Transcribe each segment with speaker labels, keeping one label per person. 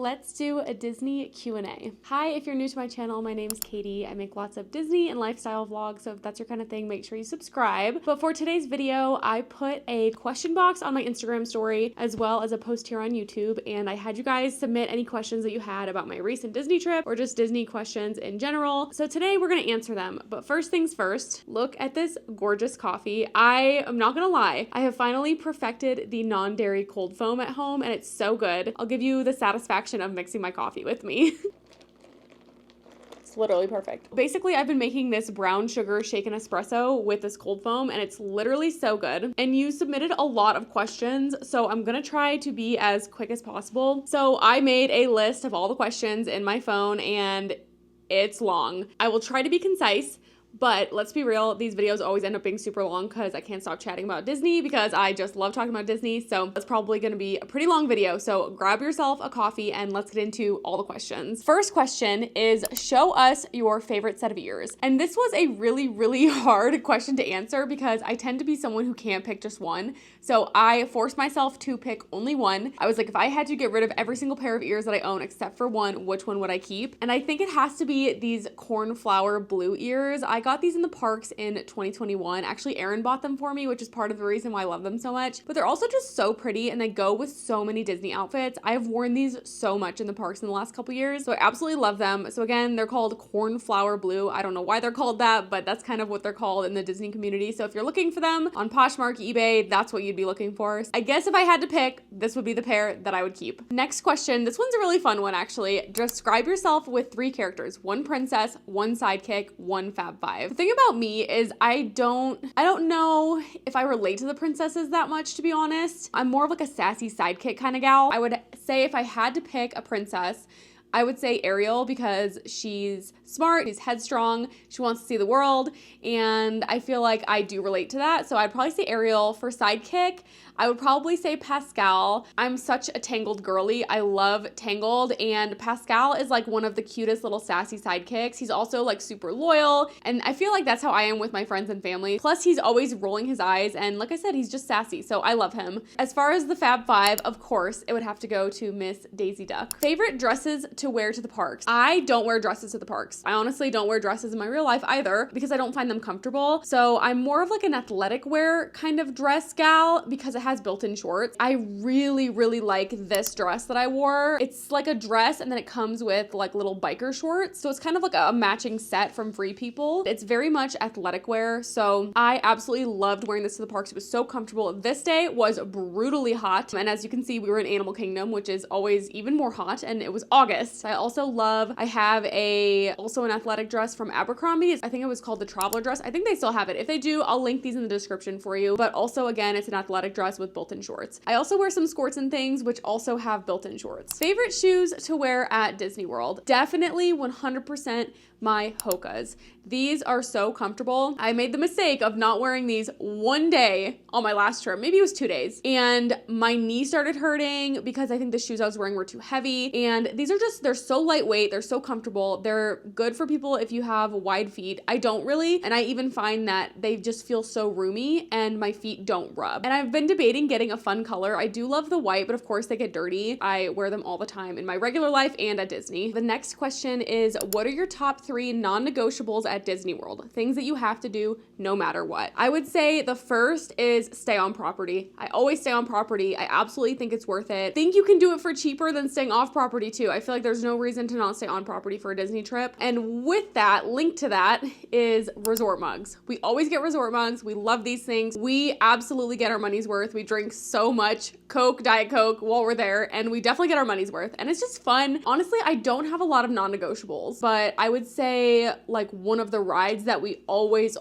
Speaker 1: let's do a Disney Q&A. Hi, if you're new to my channel, my name is Katie. I make lots of Disney and lifestyle vlogs, so if that's your kind of thing, make sure you subscribe. But for today's video, I put a question box on my Instagram story as well as a post here on YouTube, and I had you guys submit any questions that you had about my recent Disney trip or just Disney questions in general. So today we're gonna answer them. But first things first, look at this gorgeous coffee. I am not gonna lie, I have finally perfected the non-dairy cold foam at home, and it's so good. I'll give you the satisfaction of mixing my coffee with me. It's literally perfect. Basically, I've been making this brown sugar shaken espresso with this cold foam, and it's literally so good. And you submitted a lot of questions, so I'm gonna try to be as quick as possible. So I made a list of all the questions in my phone, and it's long. I will try to be concise, but let's be real, these videos always end up being super long because I can't stop chatting about Disney because I just love talking about Disney. So it's probably gonna be a pretty long video. So grab yourself a coffee and let's get into all the questions. First question is, show us your favorite set of ears. And this was a really hard question to answer because I tend to be someone who can't pick just one. So I forced myself to pick only one. I was like, if I had to get rid of every single pair of ears that I own except for one, which one would I keep? And I think it has to be these cornflower blue ears. I got these in the parks in 2021. Actually, Erin bought them for me, which is part of the reason why I love them so much. But they're also just so pretty and they go with so many Disney outfits. I have worn these so much in the parks in the last couple years, so I absolutely love them. So again, they're called cornflower blue. I don't know why they're called that, but that's kind of what they're called in the Disney community. So if you're looking for them on Poshmark, eBay, that's what you'd be looking for. I guess if I had to pick, this would be the pair that I would keep. Next question. This one's a really fun one, actually. Describe yourself with 3 characters: one princess, one sidekick, one Fab Five. The thing about me is I don't know if I relate to the princesses that much, to be honest. I'm more of like a sassy sidekick kind of gal. I would say if I had to pick a princess, I would say Ariel because she's smart, she's headstrong, she wants to see the world, and I feel like I do relate to that. So I'd probably say Ariel. For sidekick, I would probably say Pascal. I'm such a Tangled girly. I love Tangled, and Pascal is like one of the cutest little sassy sidekicks. He's also like super loyal, and I feel like that's how I am with my friends and family. Plus, he's always rolling his eyes, and like I said, he's just sassy, so I love him. As far as the Fab Five, of course, it would have to go to Miss Daisy Duck. Favorite dresses to wear to the parks? I don't wear dresses to the parks. I honestly don't wear dresses in my real life either because I don't find them comfortable. So I'm more of like an athletic wear kind of dress gal because it has built-in shorts. I really like this dress that I wore. It's like a dress and then it comes with like little biker shorts. So it's kind of like a matching set from Free People. It's very much athletic wear. So I absolutely loved wearing this to the parks. It was so comfortable. This day was brutally hot. And as you can see, we were in Animal Kingdom, which is always even more hot, and it was August. I have also an athletic dress from Abercrombie. I think it was called the Traveler dress. I think they still have it. If they do, I'll link these in the description for you. But also, again, it's an athletic dress with built-in shorts. I also wear some skirts and things, which also have built-in shorts. Favorite shoes to wear at Disney World? Definitely 100% my Hokas. These are so comfortable. I made the mistake of not wearing these one day on my last trip. Maybe it was 2 days. And my knee started hurting because I think the shoes I was wearing were too heavy. And these are they're so lightweight. They're so comfortable. They're good for people if you have wide feet. I don't really. And I even find that they just feel so roomy and my feet don't rub. And I've been debating getting a fun color. I do love the white, but of course they get dirty. I wear them all the time in my regular life and at Disney. The next question is, what are your top 3 non-negotiables at Disney World? Things that you have to do no matter what. I would say the first is stay on property. I always stay on property. I absolutely think it's worth it. Think you can do it for cheaper than staying off property too. I feel like there's no reason to not stay on property for a Disney trip. And with that, linked to that is resort mugs. We always get resort mugs. We love these things. We absolutely get our money's worth. We drink so much Coke, Diet Coke while we're there, and we definitely get our money's worth. And it's just fun. Honestly, I don't have a lot of non-negotiables, but I would say like one of the rides that we always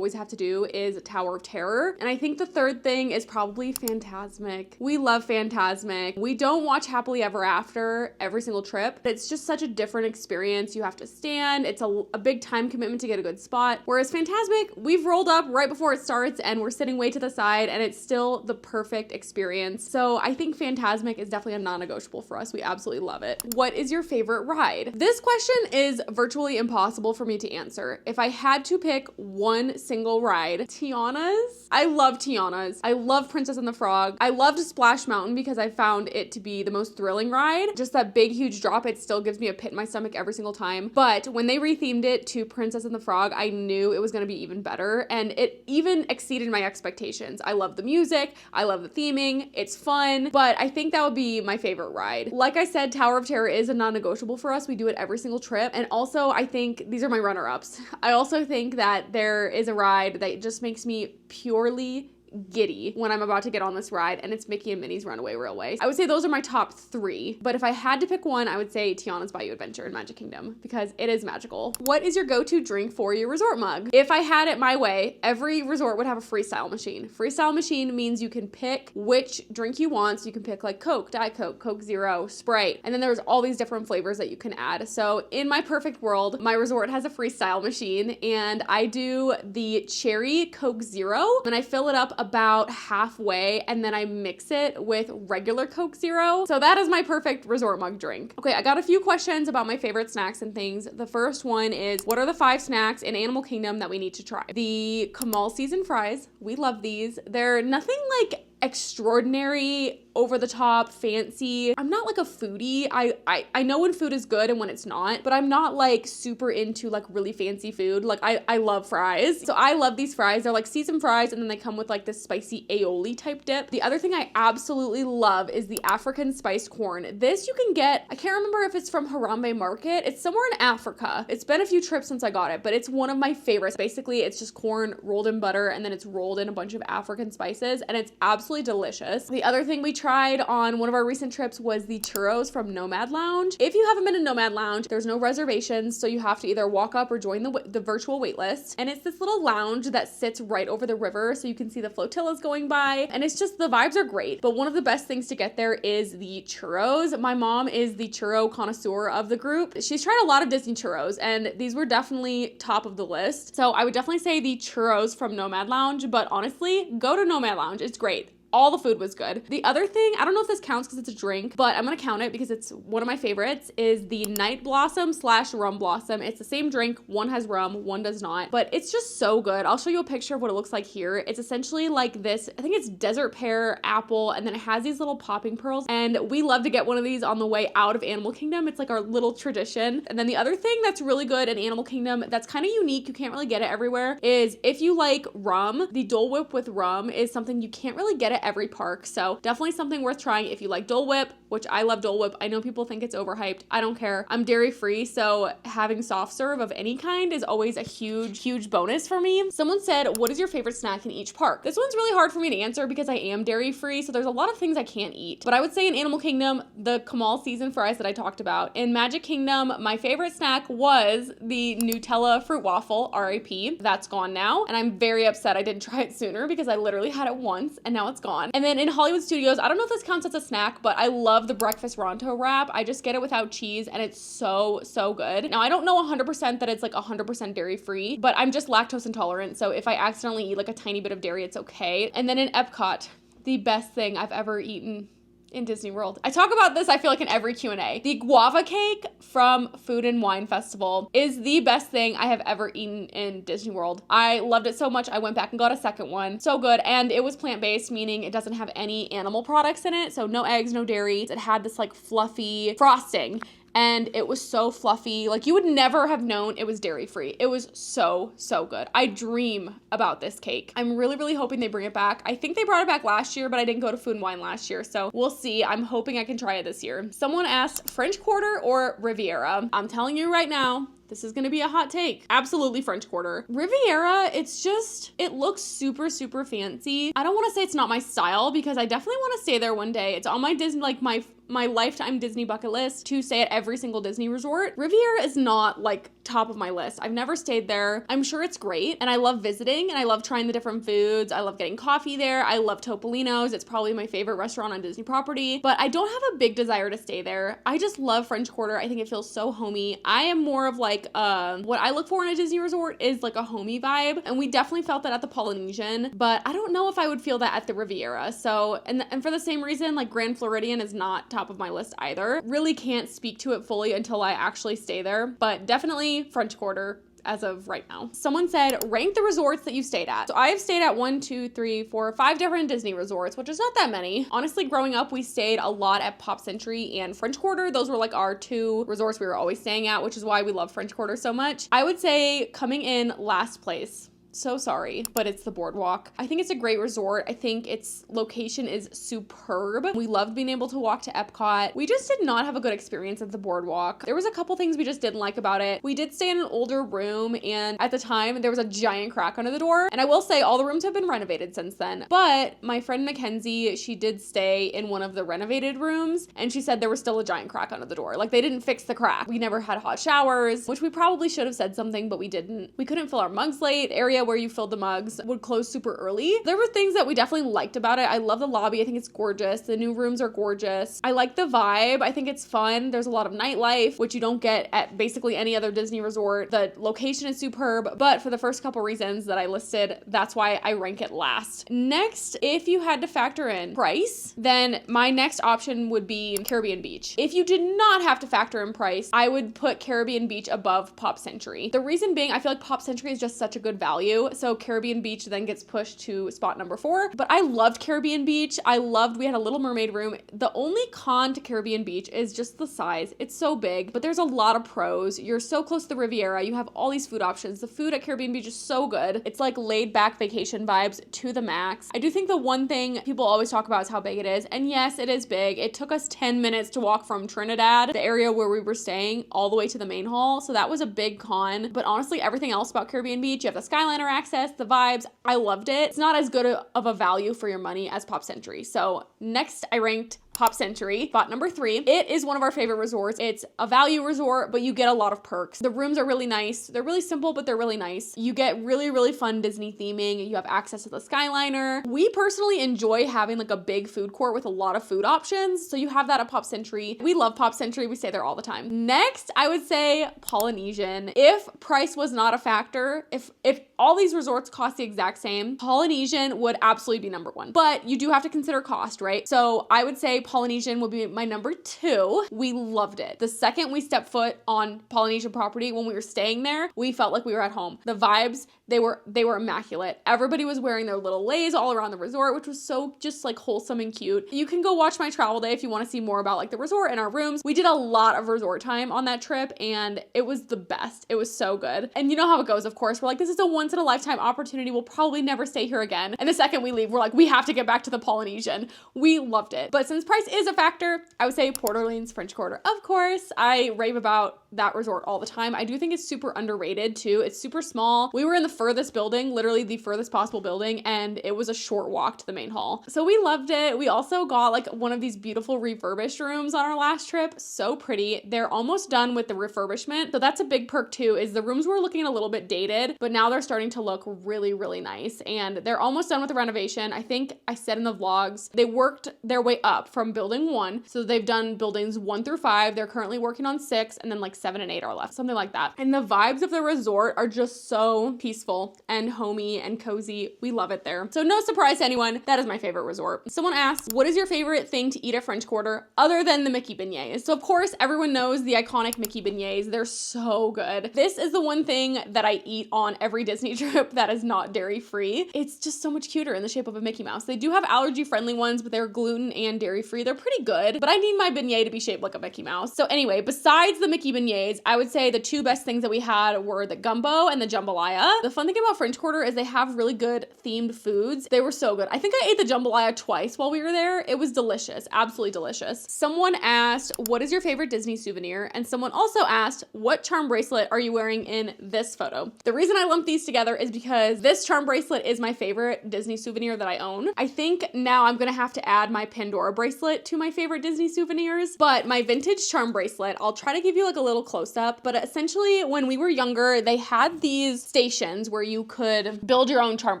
Speaker 1: have to do is Tower of Terror. And I think the third thing is probably Fantasmic. We love Fantasmic. We don't watch Happily Ever After every single trip, trip. It's just such a different experience. You have to stand. It's a big time commitment to get a good spot. Whereas Fantasmic, we've rolled up right before it starts and we're sitting way to the side and it's still the perfect experience. So I think Fantasmic is definitely a non-negotiable for us. We absolutely love it. What is your favorite ride? This question is virtually impossible for me to answer. If I had to pick one single ride, Tiana's. I love Tiana's. I love Princess and the Frog. I loved Splash Mountain because I found it to be the most thrilling ride. Just that big, huge drop, it still gives me a pit in my stomach every single time. But when they rethemed it to Princess and the Frog, I knew it was gonna be even better. And it even exceeded my expectations. I love the music. I love the theming. It's fun. But I think that would be my favorite ride. Like I said, Tower of Terror is a non-negotiable for us. We do it every single trip. And also, I think these are my runner-ups. I also think that there is a ride that just makes me purely giddy when I'm about to get on this ride, and it's Mickey and Minnie's Runaway Railway. I would say those are my top 3, but if I had to pick one, I would say Tiana's Bayou Adventure in Magic Kingdom because it is magical. What is your go-to drink for your resort mug? If I had it my way, every resort would have a freestyle machine. Freestyle machine means you can pick which drink you want. So you can pick like Coke, Diet Coke, Coke Zero, Sprite, and then there's all these different flavors that you can add. So in my perfect world, my resort has a freestyle machine and I do the cherry Coke Zero and I fill it up about halfway and then I mix it with regular Coke Zero. So that is my perfect resort mug drink. Okay, I got a few questions about my favorite snacks and things. The first one is, what are the 5 snacks in Animal Kingdom that we need to try? The Kamal season fries. We love these. They're nothing like extraordinary, over the top, fancy. I'm not like a foodie. I know when food is good and when it's not, but I'm not like super into like really fancy food. Like I love fries. So I love these fries. They're like seasoned fries and then they come with like this spicy aioli type dip. The other thing I absolutely love is the African spiced corn. This you can get, I can't remember if it's from Harambe Market. It's somewhere in Africa. It's been a few trips since I got it, but it's one of my favorites. Basically, it's just corn rolled in butter and then it's rolled in a bunch of African spices and it's absolutely delicious. The other thing we tried on one of our recent trips was the churros from Nomad Lounge. If you haven't been to Nomad Lounge, there's no reservations, so you have to either walk up or join the virtual wait list. And it's this little lounge that sits right over the river, so you can see the flotillas going by. And it's just, the vibes are great. But one of the best things to get there is the churros. My mom is the churro connoisseur of the group. She's tried a lot of Disney churros, and these were definitely top of the list. So I would definitely say the churros from Nomad Lounge, but honestly, go to Nomad Lounge. It's great. All the food was good. The other thing, I don't know if this counts because it's a drink, but I'm gonna count it because it's one of my favorites, is the Night Blossom / Rum Blossom. It's the same drink. One has rum, one does not, but it's just so good. I'll show you a picture of what it looks like here. It's essentially like this, I think it's desert pear, apple, and then it has these little popping pearls, and we love to get one of these on the way out of Animal Kingdom. It's like our little tradition. And then the other thing that's really good in Animal Kingdom that's kind of unique, you can't really get it everywhere, is if you like rum, the Dole Whip with rum is something you can't really get at every park. So definitely something worth trying if you like Dole Whip, which I love Dole Whip. I know people think it's overhyped. I don't care. I'm dairy free, so having soft serve of any kind is always a huge bonus for me. Someone said, what is your favorite snack in each park? This one's really hard for me to answer because I am dairy free, so there's a lot of things I can't eat. But I would say in Animal Kingdom, the Kamal season fries that I talked about. In Magic Kingdom, my favorite snack was the Nutella fruit waffle, RIP. That's gone now, and I'm very upset I didn't try it sooner because I literally had it once and now it's gone. And then in Hollywood Studios, I don't know if this counts as a snack, but I love the breakfast Ronto wrap. I just get it without cheese and it's so good. Now I don't know 100% that it's like 100% dairy free, but I'm just lactose intolerant, so if I accidentally eat like a tiny bit of dairy, it's okay. And then in Epcot, the best thing I've ever eaten in Disney World. I talk about this, I feel like, in every Q&A. The guava cake from Food and Wine Festival is the best thing I have ever eaten in Disney World. I loved it so much, I went back and got a second one. So good. And it was plant-based, meaning it doesn't have any animal products in it. So no eggs, no dairy. It had this like fluffy frosting. And it was so fluffy. Like you would never have known it was dairy free. It was so good. I dream about this cake. I'm really hoping they bring it back. I think they brought it back last year, but I didn't go to Food and Wine last year. So we'll see. I'm hoping I can try it this year. Someone asked French Quarter or Riviera. I'm telling you right now, this is gonna be a hot take. Absolutely French Quarter. Riviera, it's just, it looks super fancy. I don't wanna say it's not my style because I definitely wanna stay there one day. It's on my Disney, like my lifetime Disney bucket list to stay at every single Disney resort. Riviera is not like top of my list. I've never stayed there. I'm sure it's great, and I love visiting, and I love trying the different foods. I love getting coffee there. I love Topolino's. It's probably my favorite restaurant on Disney property, but I don't have a big desire to stay there. I just love French Quarter. I think it feels so homey. I am more of like, what I look for in a Disney resort is like a homey vibe, and we definitely felt that at the Polynesian, but I don't know if I would feel that at the Riviera. So, and for the same reason, like Grand Floridian is not top of my list either. Really can't speak to it fully until I actually stay there, but definitely French Quarter as of right now. Someone said, rank the resorts that you stayed at. So I have stayed at 1, 2, 3, 4, 5 different Disney resorts, which is not that many. Honestly, growing up, we stayed a lot at Pop Century and French Quarter. Those were like our 2 resorts we were always staying at, which is why we love French Quarter so much. I would say coming in last place, so sorry, but it's the Boardwalk. I think it's a great resort. I think its location is superb. We loved being able to walk to Epcot. We just did not have a good experience at the Boardwalk. There was a couple things we just didn't like about it. We did stay in an older room, and at the time there was a giant crack under the door. And I will say all the rooms have been renovated since then. But my friend Mackenzie, she did stay in one of the renovated rooms, and she said there was still a giant crack under the door. Like, they didn't fix the crack. We never had hot showers, which we probably should have said something, but we didn't. We couldn't fill our mugs late. Area where you filled the mugs would close super early. There were things that we definitely liked about it. I love the lobby. I think it's gorgeous. The new rooms are gorgeous. I like the vibe. I think it's fun. There's a lot of nightlife, which you don't get at basically any other Disney resort. The location is superb, but for the first couple reasons that I listed, that's why I rank it last. Next, if you had to factor in price, then my next option would be Caribbean Beach. If you did not have to factor in price, I would put Caribbean Beach above Pop Century. The reason being, I feel like Pop Century is just such a good value. So Caribbean Beach then gets pushed to spot number 4. But I loved Caribbean Beach. We had a Little Mermaid room. The only con to Caribbean Beach is just the size. It's so big, but there's a lot of pros. You're so close to the Riviera. You have all these food options. The food at Caribbean Beach is so good. It's like laid back vacation vibes to the max. I do think the one thing people always talk about is how big it is. And yes, it is big. It took us 10 minutes to walk from Trinidad, the area where we were staying, all the way to the main hall. So that was a big con. But honestly, everything else about Caribbean Beach, you have the Skyliner access, the vibes, I loved it. It's not as good of a value for your money as Pop Century. So next I ranked Pop Century, spot number 3. It is one of our favorite resorts. It's a value resort, but you get a lot of perks. The rooms are really nice. They're really simple, but they're really nice. You get really, really fun Disney theming. You have access to the Skyliner. We personally enjoy having like a big food court with a lot of food options. So you have that at Pop Century. We love Pop Century. We stay there all the time. Next, I would say Polynesian. If price was not a factor, if all these resorts cost the exact same, Polynesian would absolutely be number 1. But you do have to consider cost, right? So I would say Polynesian would be my number 2. We loved it. The second we stepped foot on Polynesian property, when we were staying there, we felt like we were at home. The vibes, they were immaculate. Everybody was wearing their little leis all around the resort, which was so just like wholesome and cute. You can go watch my travel day if you want to see more about like the resort and our rooms. We did a lot of resort time on that trip, and it was the best. It was so good. And you know how it goes, of course. We're like, this is a once in a lifetime opportunity. We'll probably never stay here again. And the second we leave, we're like, we have to get back to the Polynesian. We loved it. But since price is a factor, I would say Port Orleans French Quarter. Of course, I rave about that resort all the time. I do think it's super underrated too. It's super small. We were in the furthest building, literally the furthest possible building, and it was a short walk to the main hall. So we loved it. We also got like one of these beautiful refurbished rooms on our last trip. So pretty. They're almost done with the refurbishment. So that's a big perk too, is the rooms were looking a little bit dated, but now they're starting to look really, really nice. And they're almost done with the renovation. I think I said in the vlogs, they worked their way up from building 1. So they've done buildings 1 through 5. They're currently working on 6, and then like 7 and 8 are left, something like that. And the vibes of the resort are just so peaceful and homey and cozy. We love it there. So no surprise to anyone, that is my favorite resort. Someone asked, what is your favorite thing to eat at French Quarter other than the Mickey beignets? So of course, everyone knows the iconic Mickey beignets. They're so good. This is the one thing that I eat on every Disney trip that is not dairy free. It's just so much cuter in the shape of a Mickey Mouse. They do have allergy friendly ones, but they're gluten and dairy free. They're pretty good, but I need my beignet to be shaped like a Mickey Mouse. So anyway, besides the Mickey beignets, I would say the 2 best things that we had were the gumbo and the jambalaya. The fun thing about French Quarter is they have really good themed foods. They were so good. I think I ate the jambalaya twice while we were there. It was delicious, absolutely delicious. Someone asked, what is your favorite Disney souvenir? And someone also asked, what charm bracelet are you wearing in this photo? The reason I lumped these together is because this charm bracelet is my favorite Disney souvenir that I own. I think now I'm gonna have to add my Pandora bracelet to my favorite Disney souvenirs, but my vintage charm bracelet, I'll try to give you like a little close up, but essentially when we were younger, they had these stations where you could build your own charm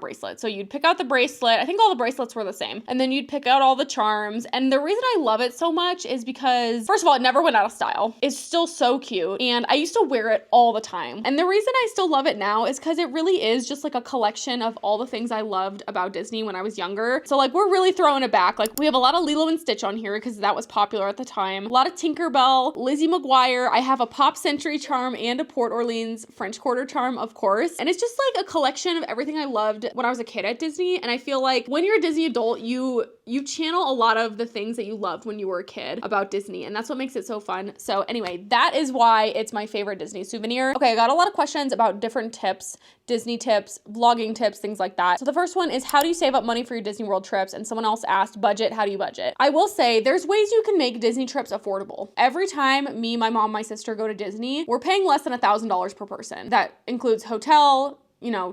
Speaker 1: bracelet. So you'd pick out the bracelet. I think all the bracelets were the same. And then you'd pick out all the charms. And the reason I love it so much is because, first of all, it never went out of style. It's still so cute. And I used to wear it all the time. And the reason I still love it now is because it really is just like a collection of all the things I loved about Disney when I was younger. So like we're really throwing it back. Like we have a lot of Lilo and Stitch on here because that was popular at the time. A lot of Tinkerbell, Lizzie McGuire. I have a Pop Century charm and a Port Orleans French Quarter charm, of course. And it's just like a collection of everything I loved when I was a kid at Disney. And I feel like when you're a Disney adult, you channel a lot of the things that you loved when you were a kid about Disney. And that's what makes it so fun. So anyway, that is why it's my favorite Disney souvenir. Okay, I got a lot of questions about different tips, Disney tips, vlogging tips, things like that. So the first one is, how do you save up money for your Disney World trips? And someone else asked, budget, how do you budget? I will say there's ways you can make Disney trips affordable. Every time me, my mom, my sister go to Disney, we're paying less than $1,000 per person. That includes hotel,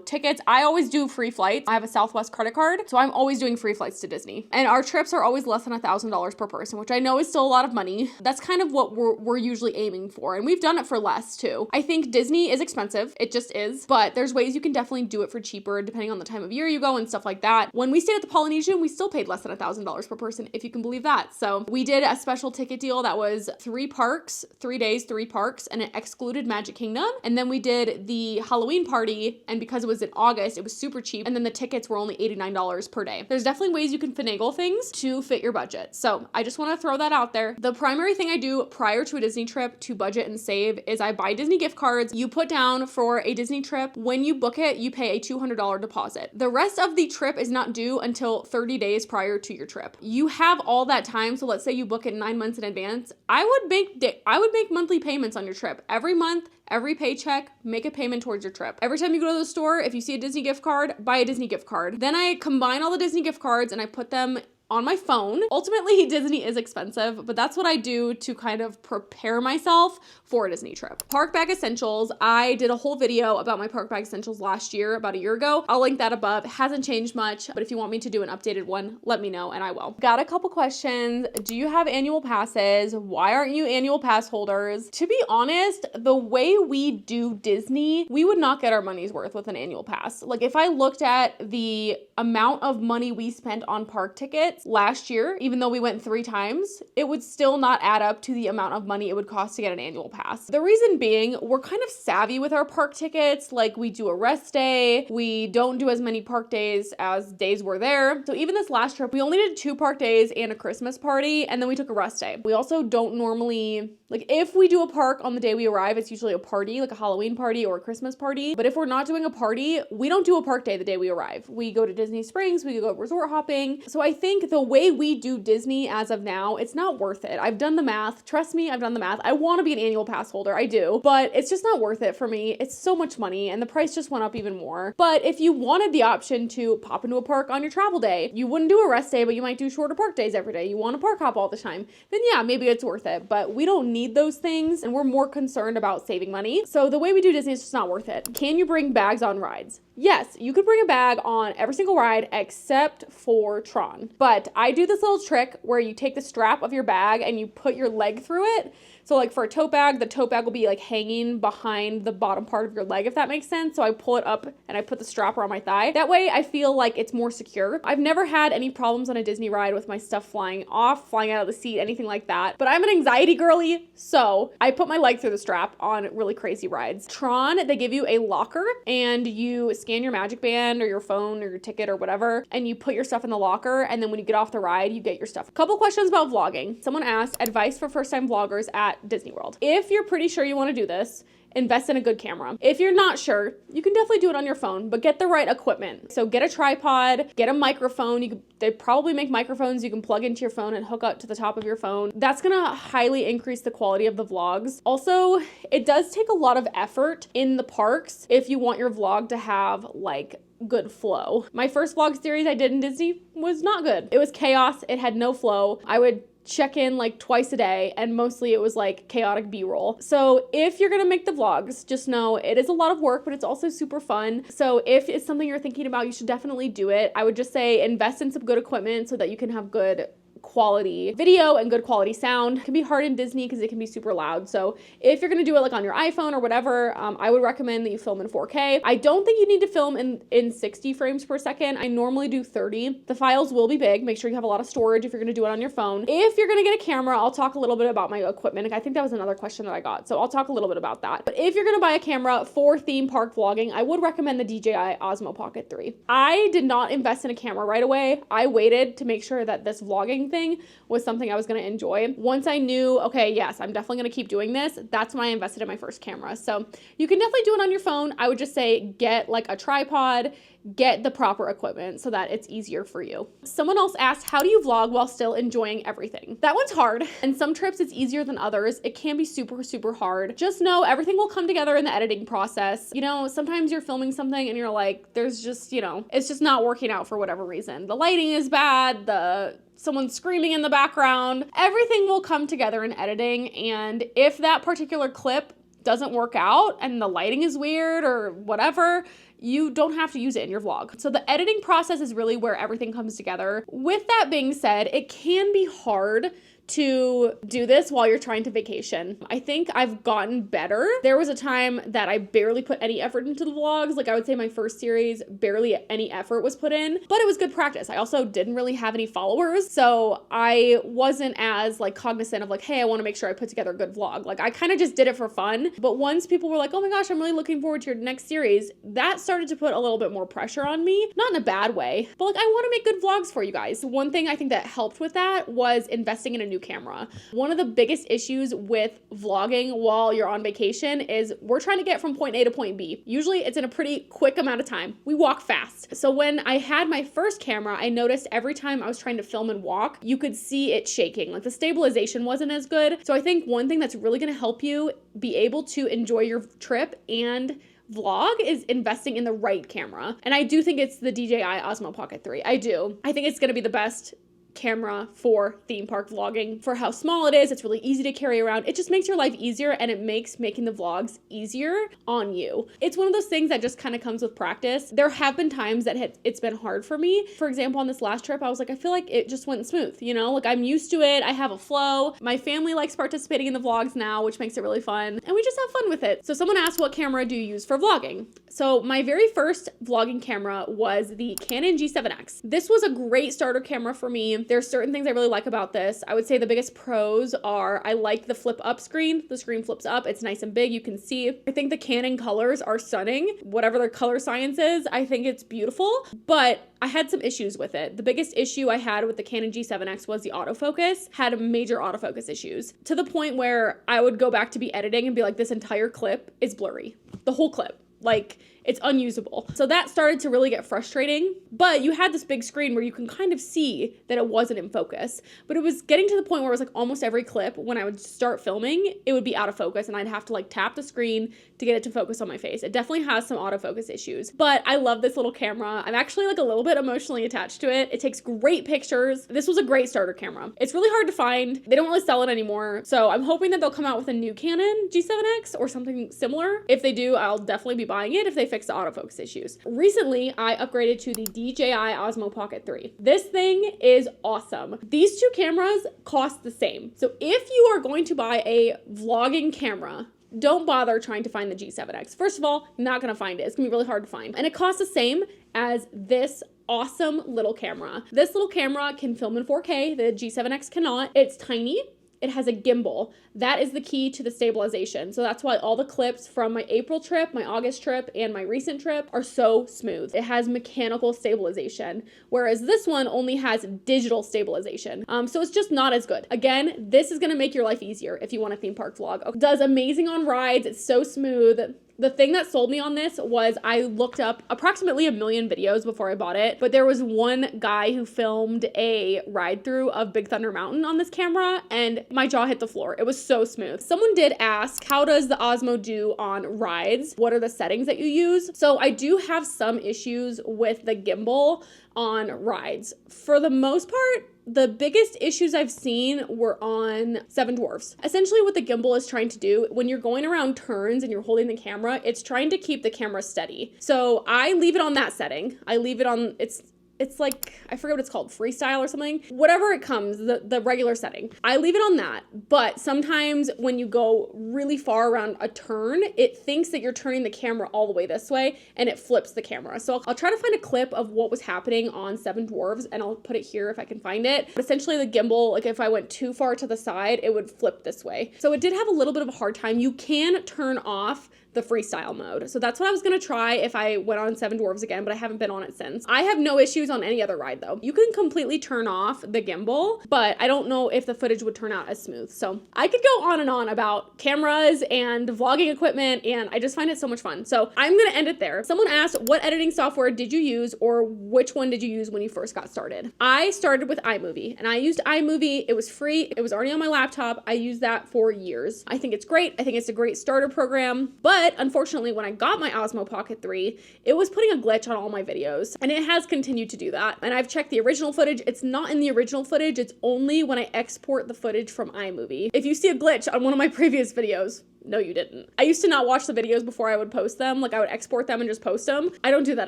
Speaker 1: tickets. I always do free flights. I have a Southwest credit card, so I'm always doing free flights to Disney. And our trips are always less than $1,000 per person, which I know is still a lot of money. That's kind of what we're usually aiming for. And we've done it for less too. I think Disney is expensive. It just is. But there's ways you can definitely do it for cheaper depending on the time of year you go and stuff like that. When we stayed at the Polynesian, we still paid less than $1,000 per person, if you can believe that. So we did a special ticket deal that was 3 parks, 3 days, 3 parks, and it excluded Magic Kingdom. And then we did the Halloween party, and because it was in August, it was super cheap, and then the tickets were only $89 per day. There's definitely ways you can finagle things to fit your budget. So I just want to throw that out there. The primary thing I do prior to a Disney trip to budget and save is I buy Disney gift cards. You put down for a Disney trip. When you book it, you pay a $200 deposit. The rest of the trip is not due until 30 days prior to your trip. You have all that time. So let's say you book it 9 months in advance. I would make monthly payments on your trip. Every month, every paycheck, make a payment towards your trip. Every time you go to the store, if you see a Disney gift card, buy a Disney gift card. Then I combine all the Disney gift cards and I put them on my phone. Ultimately, Disney is expensive, but that's what I do to kind of prepare myself for a Disney trip. Park bag essentials. I did a whole video about my park bag essentials last year, about a year ago. I'll link that above. It hasn't changed much, but if you want me to do an updated one, let me know and I will. Got a couple questions. Do you have annual passes? Why aren't you annual pass holders? To be honest, the way we do Disney, we would not get our money's worth with an annual pass. Like if I looked at the amount of money we spent on park tickets last year, even though we went 3 times, it would still not add up to the amount of money it would cost to get an annual pass. The reason being, we're kind of savvy with our park tickets. Like we do a rest day. We don't do as many park days as days we're there. So even this last trip, we only did 2 park days and a Christmas party, and then we took a rest day. We also don't normally, like if we do a park on the day we arrive, it's usually a party, like a Halloween party or a Christmas party. But if we're not doing a party, we don't do a park day the day we arrive. We go to Disney Springs, we go resort hopping. So I think the way we do Disney as of now, it's not worth it. I've done the math. Trust me, I've done the math. I want to be an annual pass holder. I do, but it's just not worth it for me. It's so much money and the price just went up even more. But if you wanted the option to pop into a park on your travel day, you wouldn't do a rest day, but you might do shorter park days every day. You want to park hop all the time, then yeah, maybe it's worth it. But we don't need those things and we're more concerned about saving money. So the way we do Disney is just not worth it. Can you bring bags on rides? Yes, you could bring a bag on every single ride except for Tron. But I do this little trick where you take the strap of your bag and you put your leg through it. So like for a tote bag, the tote bag will be like hanging behind the bottom part of your leg, if that makes sense. So I pull it up and I put the strap around my thigh. That way I feel like it's more secure. I've never had any problems on a Disney ride with my stuff flying off, flying out of the seat, anything like that. But I'm an anxiety girly, so I put my leg through the strap on really crazy rides. Tron, they give you a locker and you scan your Magic Band or your phone or your ticket or whatever, and you put your stuff in the locker, and then when you get off the ride, you get your stuff. A couple questions about vlogging. Someone asked advice for first-time vloggers at at Disney World. If you're pretty sure you want to do this, invest in a good camera. If you're not sure, you can definitely do it on your phone, but get the right equipment. So get a tripod, get a microphone. They probably make microphones you can plug into your phone and hook up to the top of your phone. That's gonna highly increase the quality of the vlogs. Also, it does take a lot of effort in the parks if you want your vlog to have like good flow. My first vlog series I did in Disney was not good. It was chaos. It had no flow. I would check in like twice a day, and mostly it was like chaotic B-roll. So if you're gonna make the vlogs, just know it is a lot of work, but it's also super fun. So if it's something you're thinking about, you should definitely do it. I would just say invest in some good equipment so that you can have good quality video and good quality sound. It can be hard in Disney because it can be super loud. So if you're gonna do it like on your iPhone or whatever, I would recommend that you film in 4K. I don't think you need to film in 60 frames per second. I normally do 30. The files will be big. Make sure you have a lot of storage if you're gonna do it on your phone. If you're gonna get a camera, I'll talk a little bit about my equipment. I think that was another question that I got, so I'll talk a little bit about that. But if you're gonna buy a camera for theme park vlogging, I would recommend the DJI Osmo Pocket 3. I did not invest in a camera right away. I waited to make sure that this vlogging thing was something I was going to enjoy. Once I knew, okay, yes, I'm definitely going to keep doing this, that's when I invested in my first camera. So you can definitely do it on your phone. I would just say get like a tripod, get the proper equipment so that it's easier for you. Someone else asked, how do you vlog while still enjoying everything? That one's hard, and some trips it's easier than others. It can be super, super hard. Just know everything will come together in the editing process. You know, sometimes you're filming something and you're like, there's just, you know, it's just not working out for whatever reason. The lighting is bad, someone's screaming in the background. Everything will come together in editing, and if that particular clip doesn't work out and the lighting is weird or whatever, you don't have to use it in your vlog. So the editing process is really where everything comes together. With that being said, it can be hard to do this while you're trying to vacation. I think I've gotten better. There was a time that I barely put any effort into the vlogs. Like I would say my first series, barely any effort was put in, but it was good practice. I also didn't really have any followers, so I wasn't as like cognizant of like, hey, I want to make sure I put together a good vlog. Like I kind of just did it for fun. But once people were like, oh my gosh, I'm really looking forward to your next series, that started to put a little bit more pressure on me. Not in a bad way, but like I want to make good vlogs for you guys. One thing I think that helped with that was investing in a new camera. One of the biggest issues with vlogging while you're on vacation is we're trying to get from point A to point B. Usually it's in a pretty quick amount of time. We walk fast. So when I had my first camera, I noticed every time I was trying to film and walk, you could see it shaking. Like the stabilization wasn't as good. So I think one thing that's really going to help you be able to enjoy your trip and vlog is investing in the right camera. And I do think it's the DJI Osmo Pocket 3. I do. I think it's going to be the best camera for theme park vlogging. For how small it is, it's really easy to carry around. It just makes your life easier, and it makes making the vlogs easier on you. It's one of those things that just kind of comes with practice. There have been times that it's been hard for me. For example, on this last trip, I was like, I feel like it just went smooth, you know? Like I'm used to it. I have a flow. My family likes participating in the vlogs now, which makes it really fun, and we just have fun with it. So someone asked, what camera do you use for vlogging? So my very first vlogging camera was the Canon G7X. This was a great starter camera for me. There's certain things I really like about this. I would say the biggest pros are I like the flip up screen. The screen flips up. It's nice and big. You can see. I think the Canon colors are stunning. Whatever their color science is, I think it's beautiful, but I had some issues with it. The biggest issue I had with the Canon G7X was the autofocus. Had major autofocus issues to the point where I would go back to be editing and be like, this entire clip is blurry. The whole clip. Like, it's unusable. So that started to really get frustrating, but you had this big screen where you can kind of see that it wasn't in focus, but it was getting to the point where it was like almost every clip when I would start filming, it would be out of focus and I'd have to like tap the screen to get it to focus on my face. It definitely has some autofocus issues, but I love this little camera. I'm actually like a little bit emotionally attached to it. It takes great pictures. This was a great starter camera. It's really hard to find. They don't really sell it anymore. So I'm hoping that they'll come out with a new Canon G7X or something similar. If they do, I'll definitely be buying it if they fix the autofocus issues. Recently, I upgraded to the DJI Osmo Pocket 3. This thing is awesome. These two cameras cost the same. So if you are going to buy a vlogging camera, don't bother trying to find the G7X. First of all, not gonna find it. It's gonna be really hard to find. And it costs the same as this awesome little camera. This little camera can film in 4K. The G7X cannot. It's tiny. it has a gimbal. That is the key to the stabilization. So that's why all the clips from my April trip, my August trip, and my recent trip are so smooth. It has mechanical stabilization, whereas this one only has digital stabilization. So it's just not as good. Again, this is gonna make your life easier if you want a theme park vlog. It does amazing on rides. It's so smooth. The thing that sold me on this was I looked up approximately 1 million videos before I bought it, but there was one guy who filmed a ride through of Big Thunder Mountain on this camera, and my jaw hit the floor. It was so smooth. Someone did ask, how does the Osmo do on rides? What are the settings that you use? So I do have some issues with the gimbal on rides. For the most part, the biggest issues I've seen were on Seven Dwarfs. Essentially what the gimbal is trying to do, when you're going around turns and you're holding the camera, it's trying to keep the camera steady. So I leave it on that setting. I leave it on, it's like, I forget what it's called, freestyle or something. Whatever it comes, the regular setting. I leave it on that, but sometimes when you go really far around a turn, it thinks that you're turning the camera all the way this way and it flips the camera. So I'll try to find a clip of what was happening on Seven Dwarfs and I'll put it here if I can find it. But essentially the gimbal, like if I went too far to the side, it would flip this way. So it did have a little bit of a hard time. You can turn off the freestyle mode. So that's what I was gonna try if I went on Seven Dwarfs again, but I haven't been on it since. I have no issues on any other ride though. You can completely turn off the gimbal, but I don't know if the footage would turn out as smooth. So I could go on and on about cameras and vlogging equipment, and I just find it so much fun. So I'm gonna end it there. Someone asked, what editing software did you use, or which one did you use when you first got started? I started with iMovie, and I used iMovie. It was free. It was already on my laptop. I used that for years. I think it's great. I think it's a great starter program, but unfortunately, when I got my Osmo Pocket 3, it was putting a glitch on all my videos, and it has continued to do that. And I've checked the original footage. It's not in the original footage. It's only when I export the footage from iMovie. If you see a glitch on one of my previous videos, no, you didn't. I used to not watch the videos before I would post them. Like I would export them and just post them. I don't do that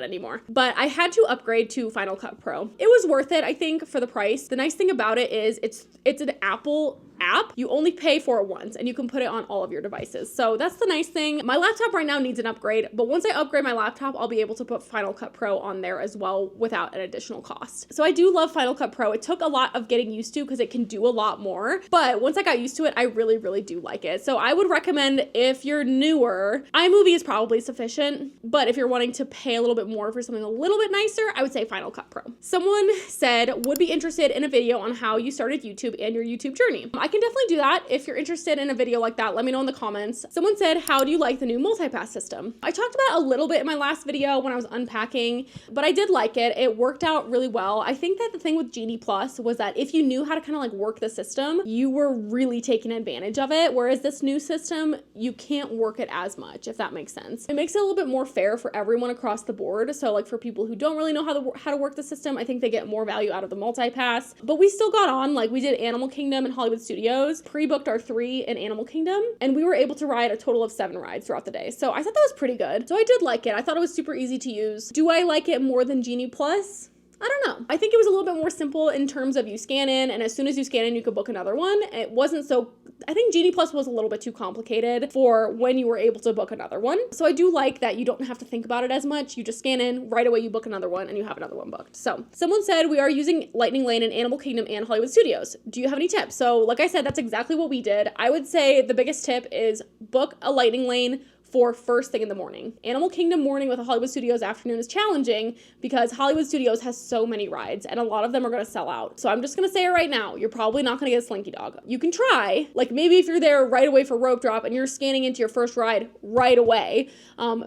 Speaker 1: anymore. But I had to upgrade to Final Cut Pro. It was worth it, I think, for the price. The nice thing about it is it's an Apple app. You only pay for it once and you can put it on all of your devices. So that's the nice thing. My laptop right now needs an upgrade, but once I upgrade my laptop, I'll be able to put Final Cut Pro on there as well without an additional cost. So I do love Final Cut Pro. It took a lot of getting used to because it can do a lot more, but once I got used to it, I really, really do like it. So I would recommend, if you're newer, iMovie is probably sufficient, but if you're wanting to pay a little bit more for something a little bit nicer, I would say Final Cut Pro. Someone said, would be interested in a video on how you started YouTube and your YouTube journey. I can definitely do that. If you're interested in a video like that, let me know in the comments. Someone said, how do you like the new multipass system? I talked about it a little bit in my last video when I was unpacking, but I did like it. It worked out really well. I think that the thing with Genie Plus was that if you knew how to kind of like work the system, you were really taking advantage of it. Whereas this new system, you can't work it as much, if that makes sense. It makes it a little bit more fair for everyone across the board. So like for people who don't really know how to work the system, I think they get more value out of the multipass. But we still got on, like we did Animal Kingdom and Hollywood Studios, pre-booked our 3 in Animal Kingdom, and we were able to ride a total of 7 rides throughout the day. So I thought that was pretty good. So I did like it. I thought it was super easy to use. Do I like it more than Genie Plus? I don't know. I think it was a little bit more simple in terms of you scan in, and as soon as you scan in, you could book another one. It wasn't so, I think Genie Plus was a little bit too complicated for when you were able to book another one. So I do like that you don't have to think about it as much. You just scan in, right away you book another one, and you have another one booked. So someone said, we are using Lightning Lane in Animal Kingdom and Hollywood Studios. Do you have any tips? So like I said, that's exactly what we did. I would say the biggest tip is book a Lightning Lane for first thing in the morning. Animal Kingdom morning with a Hollywood Studios afternoon is challenging because Hollywood Studios has so many rides and a lot of them are going to sell out. So I'm just going to say it right now. You're probably not going to get a Slinky Dog. You can try, like maybe if you're there right away for Rope Drop and you're scanning into your first ride right away,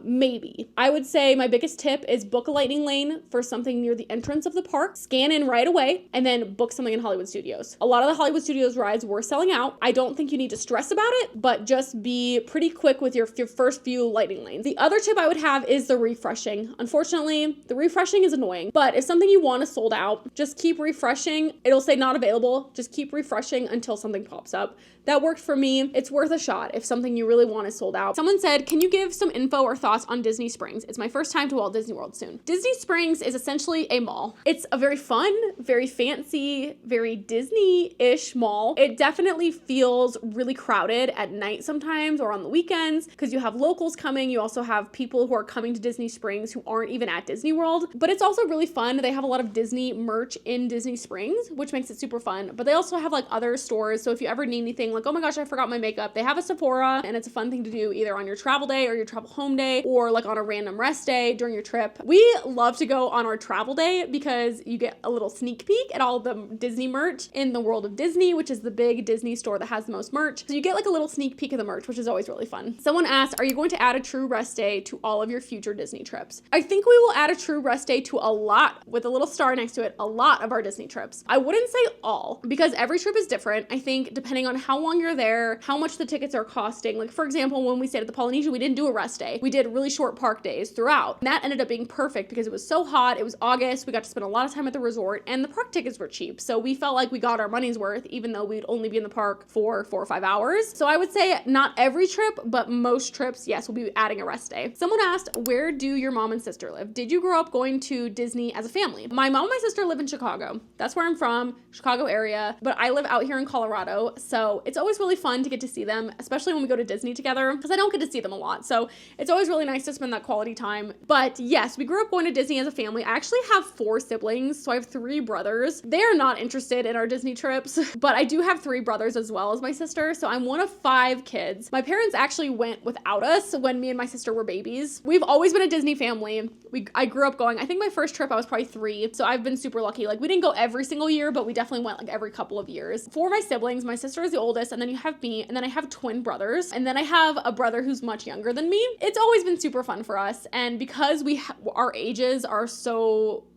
Speaker 1: maybe. I would say my biggest tip is book a Lightning Lane for something near the entrance of the park, scan in right away, and then book something in Hollywood Studios. A lot of the Hollywood Studios rides were selling out. I don't think you need to stress about it, but just be pretty quick with your first few Lightning Lanes. The other tip I would have is the refreshing. Unfortunately, the refreshing is annoying, but if something you want is sold out, just keep refreshing. It'll say not available. Just keep refreshing until something pops up. That worked for me. It's worth a shot if something you really want is sold out. Someone said, can you give some info or thoughts on Disney Springs? It's my first time to Walt Disney World soon. Disney Springs is essentially a mall. It's a very fun, very fancy, very Disney-ish mall. It definitely feels really crowded at night sometimes or on the weekends because you have locals coming. You also have people who are coming to Disney Springs who aren't even at Disney World, but it's also really fun. They have a lot of Disney merch in Disney Springs, which makes it super fun, but they also have like other stores. So if you ever need anything like, oh my gosh, I forgot my makeup, they have a Sephora, and it's a fun thing to do either on your travel day or your travel home day, or like on a random rest day during your trip. We love to go on our travel day because you get a little sneak peek at all the Disney merch in the World of Disney, which is the big Disney store that has the most merch. So you get like a little sneak peek of the merch, which is always really fun. Someone asked, are you going to add a true rest day to all of your future Disney trips? I think we will add a true rest day to a lot, with a little star next to it, a lot of our Disney trips. I wouldn't say all, because every trip is different. I think depending on how long you're there, how much the tickets are costing. Like for example, when we stayed at the Polynesian, we didn't do a rest day. We did really short park days throughout. And that ended up being perfect because it was so hot. It was August. We got to spend a lot of time at the resort, and the park tickets were cheap. So we felt like we got our money's worth, even though we'd only be in the park for 4 or 5 hours. So I would say not every trip, but most trips, yes, we'll be adding a rest day. Someone asked, where do your mom and sister live? Did you grow up going to Disney as a family? My mom and my sister live in Chicago. That's where I'm from, Chicago area, but I live out here in Colorado. So it's always really fun to get to see them, especially when we go to Disney together, because I don't get to see them a lot. So it's always really nice to spend that quality time. But yes, we grew up going to Disney as a family. I actually have 4 siblings. So I have 3 brothers. They are not interested in our Disney trips, but I do have 3 brothers as well as my sister. So I'm one of 5 kids. My parents actually went without us when me and my sister were babies. We've always been a Disney family. I grew up going, I think my first trip I was probably 3. So I've been super lucky. Like we didn't go every single year, but we definitely went like every couple of years. For my siblings, my sister is the oldest, and then you have me, and then I have twin brothers, and then I have a brother who's much younger than me. It's always been super fun for us. And because our ages are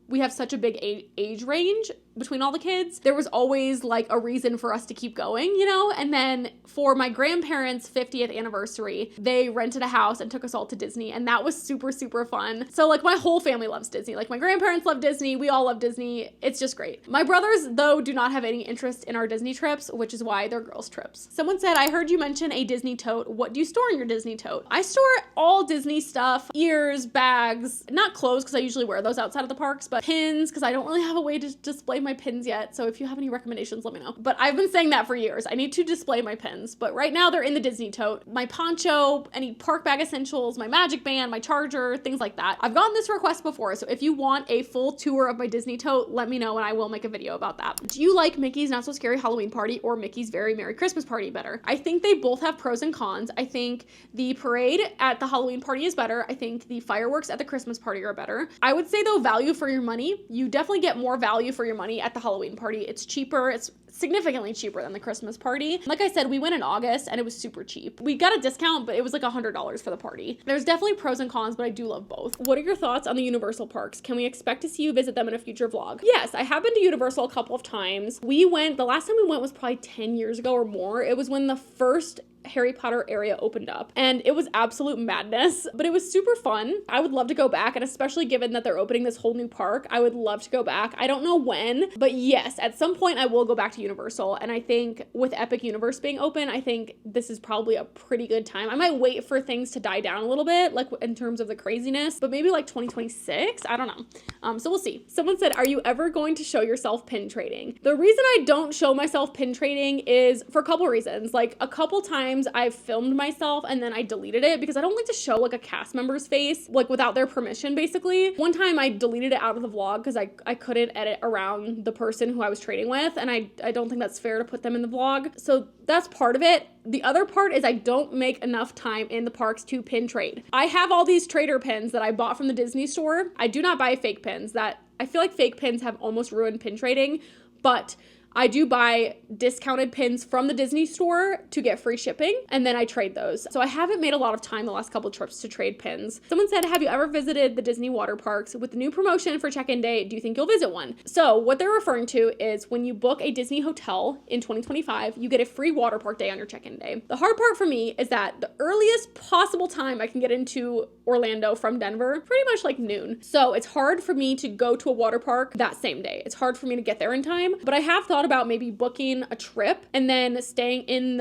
Speaker 1: we have such a big age range between all the kids, there was always like a reason for us to keep going, you know? And then for my grandparents' 50th anniversary, they rented a house and took us all to Disney, and that was super, super fun. So like my whole family loves Disney. Like my grandparents love Disney. We all love Disney. It's just great. My brothers, though, do not have any interest in our Disney trips, which is why they're girls' trips. Someone said, I heard you mention a Disney tote. What do you store in your Disney tote? I store all Disney stuff, ears, bags, not clothes, because I usually wear those outside of the parks, but pins, because I don't really have a way to display my pins yet. So if you have any recommendations, let me know. But I've been saying that for years. I need to display my pins, but right now they're in the Disney tote. My poncho, any park bag essentials, my magic band, my charger, things like that. I've gotten this request before, so if you want a full tour of my Disney tote, let me know and I will make a video about that. Do you like Mickey's Not So Scary Halloween Party or Mickey's Very Merry Christmas Party better? I think they both have pros and cons. I think the parade at the Halloween party is better. I think the fireworks at the Christmas party are better. I would say though, value for your money, you definitely get more value for your money at the Halloween party. It's cheaper. It's significantly cheaper than the Christmas party. Like I said, we went in August and it was super cheap. We got a discount, but it was like $100 for the party. There's definitely pros and cons, but I do love both. What are your thoughts on the Universal parks? Can we expect to see you visit them in a future vlog? Yes, I have been to Universal a couple of times. The last time we went was probably 10 years ago or more. It was when the first Harry Potter area opened up, and it was absolute madness, but it was super fun. I would love to go back, and especially given that they're opening this whole new park, I would love to go back. I don't know when, but yes, at some point I will go back to Universal, and I think with Epic Universe being open, I think this is probably a pretty good time. I might wait for things to die down a little bit, like in terms of the craziness, but maybe like 2026, I don't know. So we'll see. Someone said, are you ever going to show yourself pin trading? The reason I don't show myself pin trading is for a couple reasons. Like a couple times I've filmed myself and then I deleted it because I don't like to show like a cast member's face, like without their permission, basically. One time I deleted it out of the vlog because I couldn't edit around the person who I was trading with, and I don't think that's fair to put them in the vlog. So that's part of it. The other part is I don't make enough time in the parks to pin trade. I have all these trader pins that I bought from the Disney store. I do not buy fake pins. I feel like fake pins have almost ruined pin trading, but I do buy discounted pins from the Disney store to get free shipping, and then I trade those. So I haven't made a lot of time the last couple of trips to trade pins. Someone said, have you ever visited the Disney water parks? With the new promotion for check-in day, do you think you'll visit one? So what they're referring to is when you book a Disney hotel in 2025, you get a free water park day on your check-in day. The hard part for me is that the earliest possible time I can get into Orlando from Denver, pretty much like noon. So it's hard for me to go to a water park that same day. It's hard for me to get there in time, but I have thought about maybe booking a trip and then staying in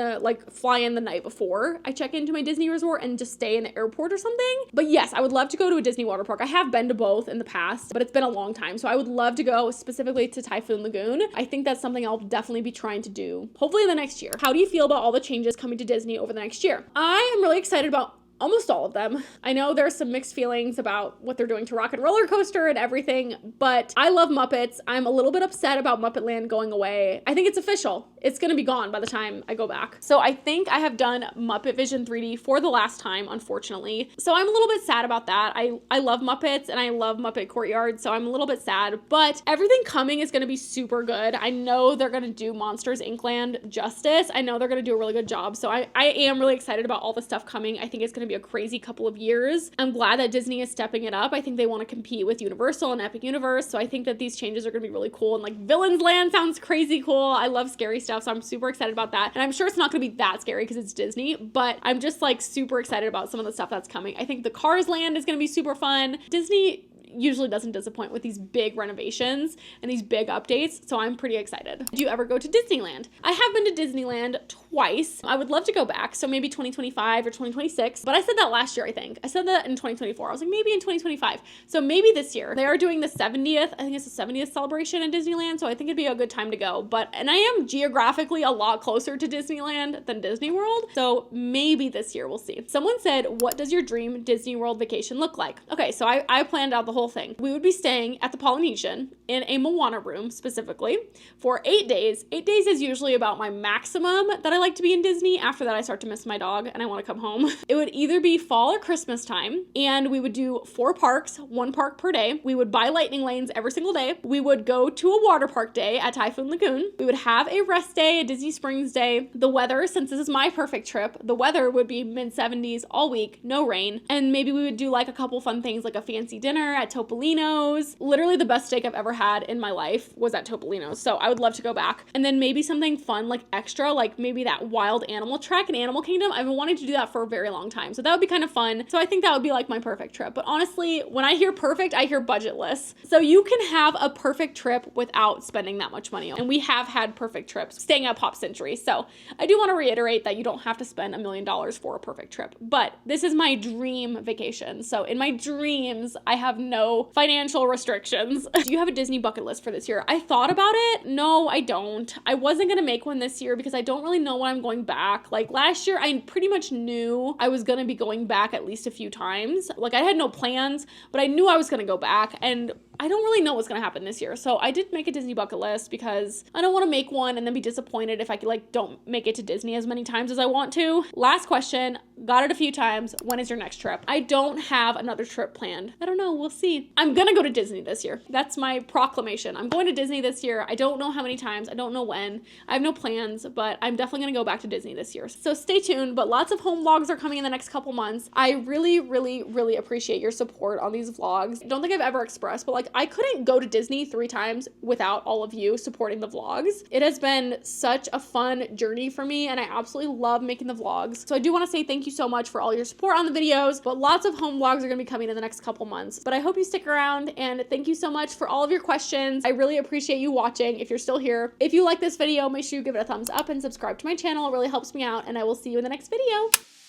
Speaker 1: fly in the night before I check into my Disney resort and just stay in the airport or something. But yes, I would love to go to a Disney water park. I have been to both in the past, but it's been a long time. So I would love to go specifically to Typhoon Lagoon. I think that's something I'll definitely be trying to do, hopefully in the next year. How do you feel about all the changes coming to Disney over the next year? I am really excited about almost all of them. I know there's some mixed feelings about what they're doing to Rock and Roller Coaster and everything, but I love Muppets. I'm a little bit upset about Muppet Land going away. I think it's official. It's gonna be gone by the time I go back. So I think I have done Muppet Vision 3D for the last time, unfortunately. So I'm a little bit sad about that. I love Muppets and I love Muppet Courtyard, so I'm a little bit sad, but everything coming is gonna be super good. I know they're gonna do Monsters Inc. Land justice. I know they're gonna do a really good job. So I am really excited about all the stuff coming. I think it's gonna be a crazy couple of years. I'm glad that Disney is stepping it up. I think they want to compete with Universal and Epic Universe. So I think that these changes are gonna be really cool. And like Villains Land sounds crazy cool. I love scary stuff, so I'm super excited about that. And I'm sure it's not gonna be that scary because it's Disney, but I'm just like super excited about some of the stuff that's coming. I think the Cars Land is gonna be super fun. Disney usually doesn't disappoint with these big renovations and these big updates, so I'm pretty excited. Do you ever go to Disneyland? I have been to Disneyland twice. I would love to go back, so maybe 2025 or 2026, but I said that last year, I think. I said that in 2024. I was like, maybe in 2025. So maybe this year. They are doing the 70th, I think it's the 70th celebration in Disneyland, so I think it'd be a good time to go. And I am geographically a lot closer to Disneyland than Disney World, so maybe this year, we'll see. Someone said, what does your dream Disney World vacation look like? Okay, so I planned out the whole thing. We would be staying at the Polynesian in a Moana room specifically for 8 days. 8 days is usually about my maximum that I like to be in Disney. After that, I start to miss my dog and I want to come home. It would either be fall or Christmas time, and we would do 4 parks, 1 park per day. We would buy lightning lanes every single day. We would go to a water park day at Typhoon Lagoon. We would have a rest day, a Disney Springs day. The weather, since this is my perfect trip, the weather would be mid-70s all week, no rain. And maybe we would do like a couple fun things like a fancy dinner at Topolino's. Literally the best steak I've ever had in my life was at Topolino's. So I would love to go back. And then maybe something fun, like extra, like maybe that wild animal trek in Animal Kingdom. I've been wanting to do that for a very long time. So that would be kind of fun. So I think that would be like my perfect trip. But honestly, when I hear perfect, I hear budgetless. So you can have a perfect trip without spending that much money. And we have had perfect trips staying at Pop Century. So I do want to reiterate that you don't have to spend $1 million for a perfect trip. But this is my dream vacation. So in my dreams, I have no financial restrictions. Do you have a Disney bucket list for this year? I thought about it. No, I don't. I wasn't gonna make one this year because I don't really know when I'm going back. Like last year, I pretty much knew I was gonna be going back at least a few times. Like I had no plans, but I knew I was gonna go back, and I don't really know what's gonna happen this year. So I did make a Disney bucket list because I don't want to make one and then be disappointed if I like don't make it to Disney as many times as I want to. Last question, got it a few times. When is your next trip? I don't have another trip planned. I don't know, we'll see. I'm gonna go to Disney this year. That's my proclamation. I'm going to Disney this year. I don't know how many times, I don't know when. I have no plans, but I'm definitely gonna go back to Disney this year. So stay tuned, but lots of home vlogs are coming in the next couple months. I really, really, really appreciate your support on these vlogs. I don't think I've ever expressed, but like I couldn't go to Disney 3 times without all of you supporting the vlogs. It has been such a fun journey for me, and I absolutely love making the vlogs. So I do want to say thank you so much for all your support on the videos, but lots of home vlogs are going to be coming in the next couple months. But I hope you stick around, and thank you so much for all of your questions. I really appreciate you watching if you're still here. If you like this video, make sure you give it a thumbs up and subscribe to my channel. It really helps me out, and I will see you in the next video.